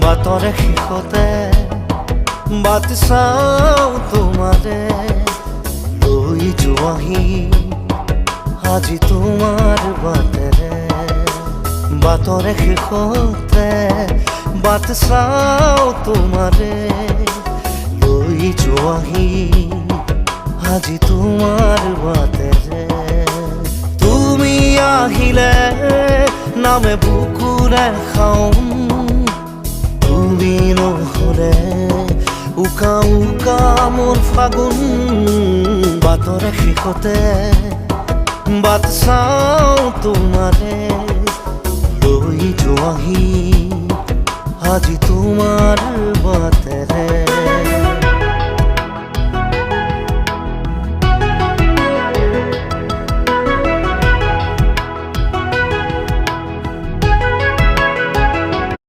বাটৰে শেষতে but চাওঁ তোমাৰে লৈ যোৱাহি আজি তোমাৰ বাটেৰে বাটৰে শেষতে বাট চাওঁ তোমাৰে লৈ যোৱাহি আজি তোমাৰ বাটেৰে তুমি আহিলে নামে বুকুৰে খাওঁ তুমি নহ'লে উকা উকা মোৰ ফাগুন বাটৰে শেষতে বাট চাওঁ তোমাৰে লৈ যোৱাহি আজি তোমাৰ বাটেৰে